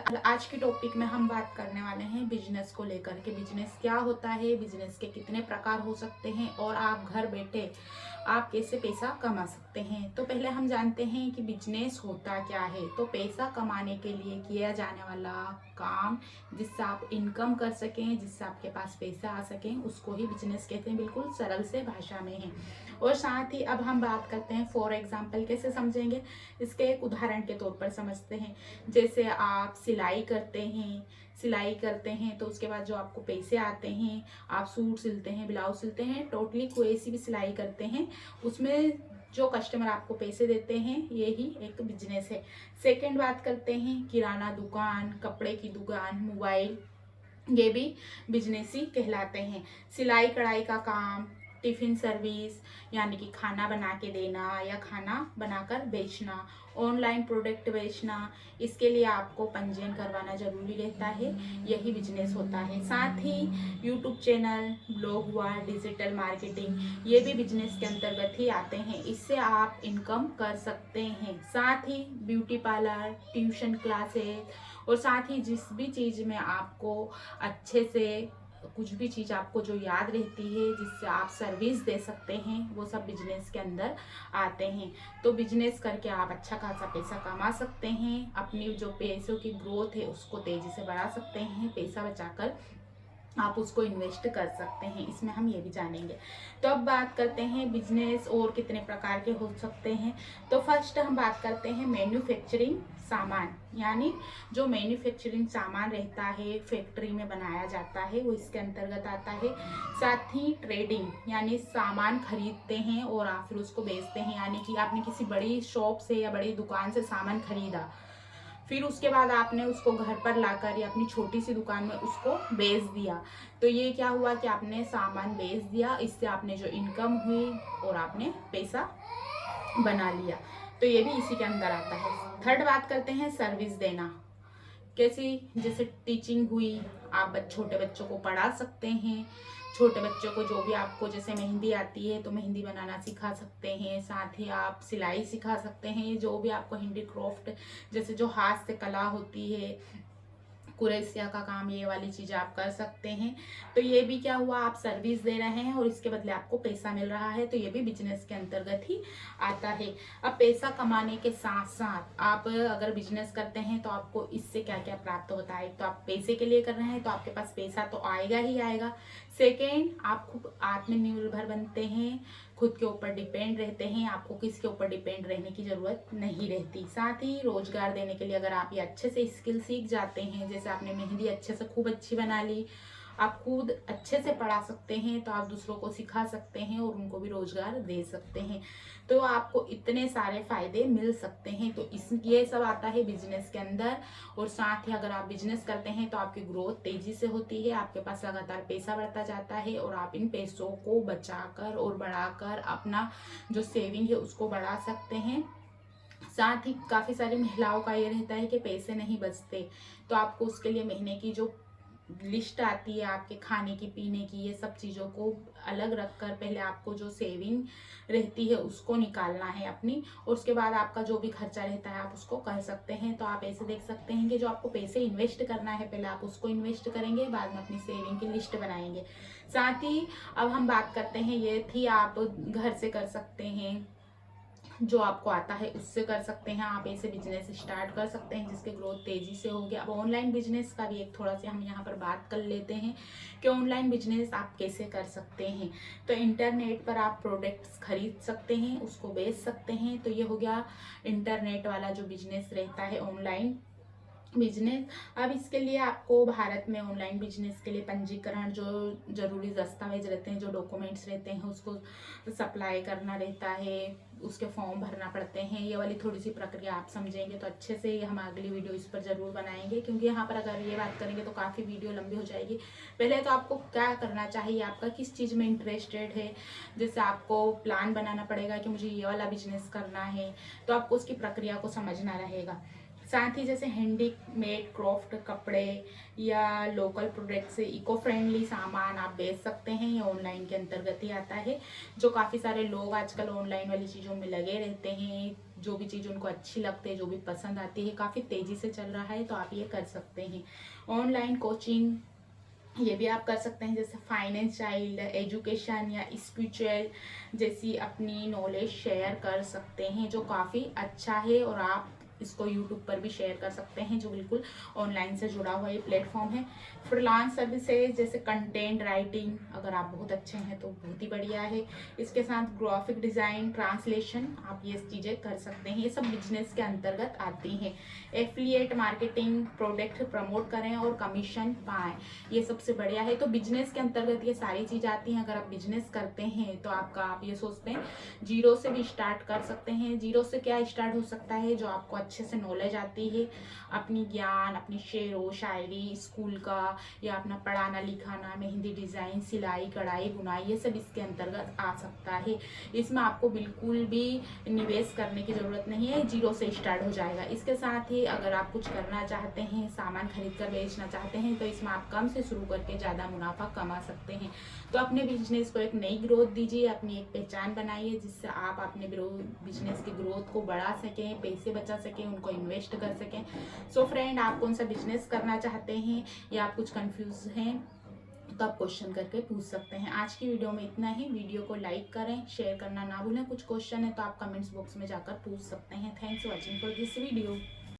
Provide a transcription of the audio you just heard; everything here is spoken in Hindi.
आज की टॉपिक में हम बात करने वाले हैं बिजनेस को लेकर के। बिजनेस क्या होता है, बिजनेस के कितने प्रकार हो सकते हैं और आप घर बैठे आप कैसे पैसा कमा सकते हैं। तो पहले हम जानते हैं कि बिजनेस होता क्या है। तो पैसा कमाने के लिए किया जाने वाला काम, जिससे आप इनकम कर सकें, जिससे आपके पास पैसा आ सकें, उसको ही बिजनेस कहते हैं। बिल्कुल सरल से भाषा में है। और साथ ही अब हम बात करते हैं फॉर एग्जाम्पल कैसे समझेंगे, इसके एक उदाहरण के तौर पर समझते हैं। जैसे आप सिलाई करते हैं तो उसके बाद जो आपको पैसे आते हैं, आप सूट सिलते हैं, ब्लाउज सिलते हैं, टोटली कोई सी भी सिलाई करते हैं, उसमें जो कस्टमर आपको पैसे देते हैं, ये ही एक बिजनेस है। सेकंड बात करते हैं किराना दुकान, कपड़े की दुकान, मोबाइल, ये भी बिजनेस ही कहलाते हैं। सिलाई कढ़ाई का काम, टिफिन सर्विस यानी कि खाना बना के देना या खाना बनाकर बेचना, ऑनलाइन प्रोडक्ट बेचना, इसके लिए आपको पंजीयन करवाना जरूरी रहता है, यही बिजनेस होता है। साथ ही यूट्यूब चैनल, ब्लॉग हुआ, डिजिटल मार्केटिंग, ये भी बिजनेस के अंतर्गत ही आते हैं। इससे आप इनकम कर सकते हैं। साथ ही ब्यूटी पार्लर, ट्यूशन क्लासेस, और साथ ही जिस भी चीज़ में आपको अच्छे से कुछ भी चीज़ आपको जो याद रहती है, जिससे आप सर्विस दे सकते हैं, वो सब बिजनेस के अंदर आते हैं। तो बिजनेस करके आप अच्छा खासा पैसा कमा सकते हैं, अपनी जो पैसों की ग्रोथ है उसको तेज़ी से बढ़ा सकते हैं, पैसा बचाकर आप उसको इन्वेस्ट कर सकते हैं। इसमें हम ये भी जानेंगे। तो अब बात करते हैं बिजनेस और कितने प्रकार के हो सकते हैं। तो फर्स्ट हम बात करते हैं मैन्युफैक्चरिंग सामान, यानी जो मैन्युफैक्चरिंग सामान रहता है, फैक्ट्री में बनाया जाता है, वो इसके अंतर्गत आता है। साथ ही ट्रेडिंग, यानी सामान खरीदते हैं और आप फिर उसको बेचते हैं, यानी कि आपने किसी बड़ी शॉप से या बड़ी दुकान से सामान खरीदा, फिर उसके बाद आपने उसको घर पर लाकर या अपनी छोटी सी दुकान में उसको बेच दिया, तो ये क्या हुआ कि आपने सामान बेच दिया, इससे आपने जो इनकम हुई और आपने पैसा बना लिया। तो ये भी इसी के अंदर आता है। थर्ड बात करते हैं सर्विस देना। कैसी, जैसे टीचिंग हुई, आप छोटे बच्चों को पढ़ा सकते हैं। छोटे बच्चों को जो भी आपको, जैसे मेहंदी आती है तो मेहंदी बनाना सिखा सकते हैं। साथ ही आप सिलाई सिखा सकते हैं, जो भी आपको हैंडीक्राफ्ट, जैसे जो हाथ से कला होती है, कुरेसिया का काम, ये वाली चीज़ आप कर सकते हैं। तो ये भी क्या हुआ, आप सर्विस दे रहे हैं और इसके बदले आपको पैसा मिल रहा है, तो ये भी बिजनेस के अंतर्गत ही आता है। अब पैसा कमाने के साथ साथ आप अगर बिजनेस करते हैं तो आपको इससे क्या क्या प्राप्त होता है। तो आप पैसे के लिए कर रहे हैं तो आपके पास पैसा तो आएगा ही आएगा। सेकेंड, आप खूब आत्मनिर्भर बनते हैं, खुद के ऊपर डिपेंड रहते हैं, आपको किसी के ऊपर डिपेंड रहने की ज़रूरत नहीं रहती। साथ ही रोजगार देने के लिए अगर आप ये अच्छे से स्किल सीख जाते हैं, जैसे आपने मेहंदी अच्छे से खूब अच्छी बना ली, आप खुद अच्छे से पढ़ा सकते हैं, तो आप दूसरों को सिखा सकते हैं और उनको भी रोजगार दे सकते हैं। तो आपको इतने सारे फायदे मिल सकते हैं। तो इस ये सब आता है बिजनेस के अंदर। और साथ ही अगर आप बिजनेस करते हैं तो आपकी ग्रोथ तेजी से होती है, आपके पास लगातार पैसा बढ़ता जाता है और आप इन पैसों को बचाकर और बढ़ाकर अपना जो सेविंग है उसको बढ़ा सकते हैं। साथ ही काफ़ी सारी महिलाओं का ये रहता है कि पैसे नहीं बचते, तो आपको उसके लिए महीने की जो लिस्ट आती है आपके खाने की, पीने की, ये सब चीज़ों को अलग रखकर पहले आपको जो सेविंग रहती है उसको निकालना है अपनी, और उसके बाद आपका जो भी खर्चा रहता है आप उसको कर सकते हैं। तो आप ऐसे देख सकते हैं कि जो आपको पैसे इन्वेस्ट करना है, पहले आप उसको इन्वेस्ट करेंगे, बाद में अपनी सेविंग की लिस्ट बनाएंगे। साथ ही अब हम बात करते हैं, ये थी आप घर से कर सकते हैं, जो आपको आता है उससे कर सकते हैं, आप ऐसे बिजनेस स्टार्ट कर सकते हैं जिसके ग्रोथ तेजी से होगी। अब ऑनलाइन बिजनेस का भी एक थोड़ा सा हम यहाँ पर बात कर लेते हैं कि ऑनलाइन बिजनेस आप कैसे कर सकते हैं। तो इंटरनेट पर आप प्रोडक्ट्स खरीद सकते हैं, उसको बेच सकते हैं। तो ये हो गया इंटरनेट वाला जो बिजनेस रहता है, ऑनलाइन बिजनेस। अब इसके लिए आपको भारत में ऑनलाइन बिजनेस के लिए पंजीकरण, जो जरूरी दस्तावेज रहते हैं, जो डॉक्यूमेंट्स रहते हैं, उसको सप्लाई करना रहता है, उसके फॉर्म भरना पड़ते हैं। ये वाली थोड़ी सी प्रक्रिया आप समझेंगे तो अच्छे से हम अगली वीडियो इस पर जरूर बनाएंगे, क्योंकि यहाँ पर अगर ये बात करेंगे तो काफ़ी वीडियो लंबी हो जाएगी। पहले तो आपको क्या करना चाहिए, आपका किस चीज़ में इंटरेस्टेड है, जैसे आपको प्लान बनाना पड़ेगा कि मुझे ये वाला बिजनेस करना है, तो आपको उसकी प्रक्रिया को समझना रहेगा। साथ ही जैसे हैंडीमेड क्राफ्ट कपड़े या लोकल प्रोडक्ट से इको फ्रेंडली सामान आप बेच सकते हैं, ये ऑनलाइन के अंतर्गत ही आता है। जो काफ़ी सारे लोग आजकल ऑनलाइन वाली चीज़ों में लगे रहते हैं, जो भी चीज़ उनको अच्छी लगती है, जो भी पसंद आती है, काफ़ी तेज़ी से चल रहा है, तो आप ये कर सकते हैं। ऑनलाइन कोचिंग ये भी आप कर सकते हैं, जैसे फाइनेंस, चाइल्ड एजुकेशन या स्पिरिचुअल जैसी अपनी नॉलेज शेयर कर सकते हैं, जो काफ़ी अच्छा है। और आप इसको यूट्यूब पर भी शेयर कर सकते हैं, जो बिल्कुल ऑनलाइन से जुड़ा हुआ ये प्लेटफॉर्म है। फ्रीलांस सर्विसेज जैसे कंटेंट राइटिंग, अगर आप बहुत अच्छे हैं तो बहुत ही बढ़िया है। इसके साथ ग्राफिक डिज़ाइन, ट्रांसलेशन, आप ये चीज़ें कर सकते हैं। ये सब बिजनेस के अंतर्गत आती हैं। एफिलिएट मार्केटिंग, प्रोडक्ट प्रमोट करें और कमीशन पाएँ, ये सबसे बढ़िया है। तो बिजनेस के अंतर्गत ये सारी चीज़ आती हैं। अगर आप बिजनेस करते हैं तो आप ये सोचते हैं जीरो से भी स्टार्ट कर सकते हैं। जीरो से क्या स्टार्ट हो सकता है, जो आपको अच्छे से नॉलेज आती है, अपनी ज्ञान, अपनी शेरो शायरी, स्कूल का या अपना पढ़ाना लिखाना, मेहंदी डिज़ाइन, सिलाई कढ़ाई बुनाई, ये सब इसके अंतर्गत आ सकता है। इसमें आपको बिल्कुल भी निवेश करने की ज़रूरत नहीं है, जीरो से स्टार्ट हो जाएगा। इसके साथ ही अगर आप कुछ करना चाहते हैं, सामान खरीद कर बेचना चाहते हैं, तो इसमें आप कम से शुरू करके ज़्यादा मुनाफा कमा सकते हैं। तो अपने बिजनेस को एक नई ग्रोथ दीजिए, अपनी एक पहचान बनाइए, जिससे आप अपने बिजनेस की ग्रोथ को बढ़ा सकें, पैसे बचा सकें, उनको इन्वेस्ट कर सकें। सो फ्रेंड, आप कौन सा बिजनेस करना चाहते हैं या आप कुछ कंफ्यूज हैं, तो आप क्वेश्चन करके पूछ सकते हैं। आज की वीडियो में इतना ही। वीडियो को लाइक करें, शेयर करना ना भूलें। कुछ क्वेश्चन है तो आप कमेंट्स बॉक्स में जाकर पूछ सकते हैं। Thanks for watching for this video.